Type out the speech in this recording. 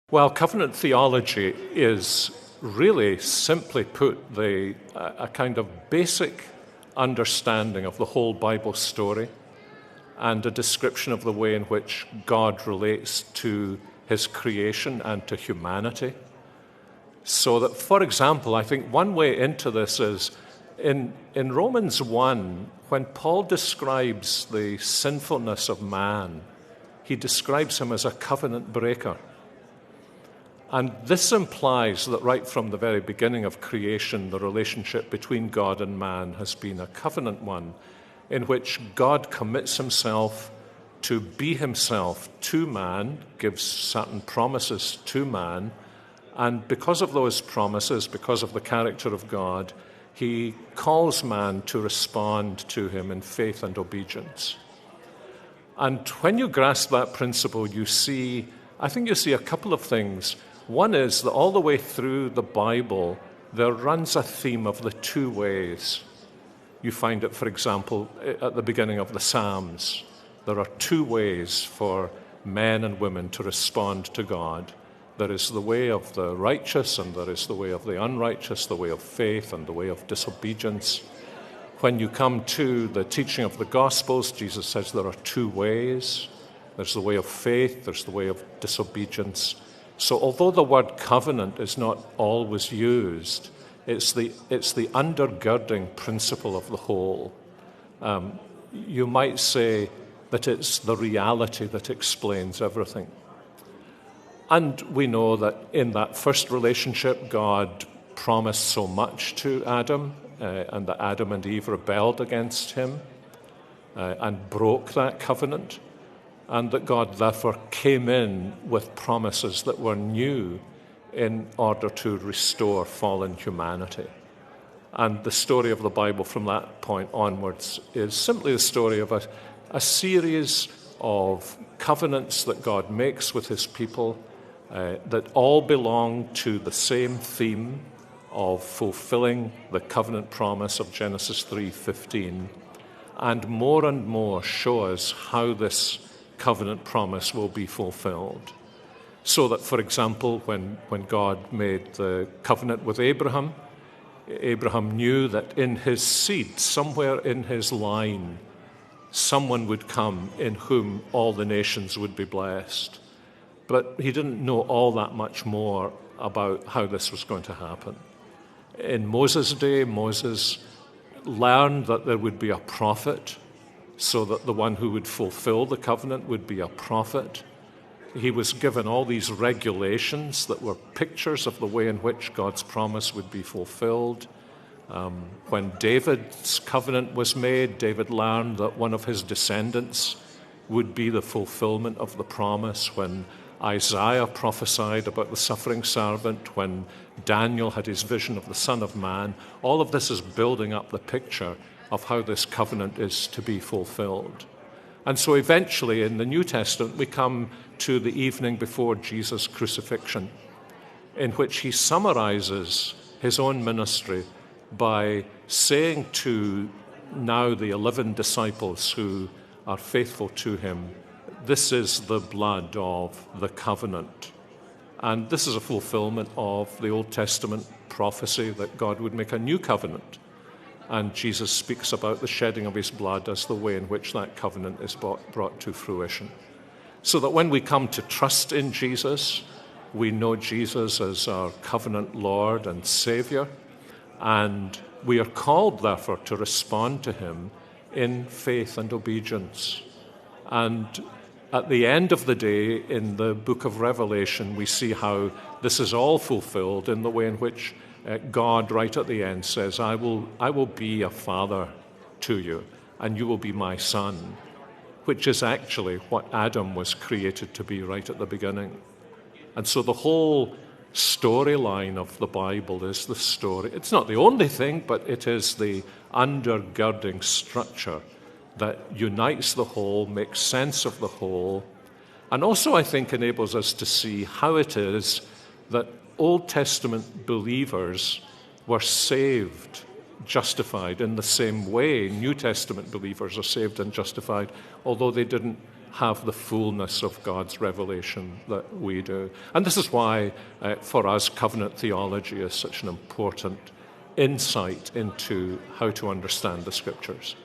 Well, covenant theology is really, simply put, a kind of basic understanding of the whole Bible story and a description of the way in which God relates to his creation and to humanity. So that, for example, I think one way into this is in Romans 1, when Paul describes the sinfulness of man, he describes him as a covenant breaker. And this implies that right from the very beginning of creation, the relationship between God and man has been a covenant one, in which God commits himself to be himself to man, gives certain promises to man, and because of those promises, because of the character of God, he calls man to respond to him in faith and obedience. And when you grasp that principle, I think you see a couple of things. One is that all the way through the Bible, there runs a theme of the two ways. You find it, for example, at the beginning of the Psalms. There are two ways for men and women to respond to God. There is the way of the righteous, and there is the way of the unrighteous, the way of faith and the way of disobedience. When you come to the teaching of the Gospels, Jesus says there are two ways. There's the way of faith, there's the way of disobedience. So although the word covenant is not always used, it's the undergirding principle of the whole. You might say that it's the reality that explains everything. And we know that in that first relationship, God promised so much to Adam, and that Adam and Eve rebelled against him and broke that covenant. And that God therefore came in with promises that were new in order to restore fallen humanity. And the story of the Bible from that point onwards is simply the story of a series of covenants that God makes with his people that all belong to the same theme of fulfilling the covenant promise of Genesis 3:15, and more show us how this covenant promise will be fulfilled. So that, for example, when God made the covenant with Abraham, Abraham knew that in his seed, somewhere in his line, someone would come in whom all the nations would be blessed. But he didn't know all that much more about how this was going to happen. In Moses' day, Moses learned that there would be a prophet, so that the one who would fulfill the covenant would be a prophet. He was given all these regulations that were pictures of the way in which God's promise would be fulfilled. When David's covenant was made, David learned that one of his descendants would be the fulfillment of the promise. When Isaiah prophesied about the suffering servant, when Daniel had his vision of the Son of Man, all of this is building up the picture of how this covenant is to be fulfilled. And so eventually in the New Testament we come to the evening before Jesus' crucifixion, in which he summarizes his own ministry by saying to now the 11 disciples who are faithful to him, "This is the blood of the covenant." And this is a fulfillment of the Old Testament prophecy that God would make a new covenant. And Jesus speaks about the shedding of his blood as the way in which that covenant is brought to fruition. So that when we come to trust in Jesus, we know Jesus as our covenant Lord and Savior, and we are called, therefore, to respond to him in faith and obedience. And at the end of the day, in the book of Revelation, we see how this is all fulfilled in the way in which God, right at the end, says, I will be a father to you, and you will be my son, which is actually what Adam was created to be right at the beginning. And so the whole storyline of the Bible is the story. It's not the only thing, but it is the undergirding structure that unites the whole, makes sense of the whole, and also, I think, enables us to see how it is that Old Testament believers were saved, justified in the same way New Testament believers are saved and justified, although they didn't have the fullness of God's revelation that we do. And this is why, for us, covenant theology is such an important insight into how to understand the Scriptures.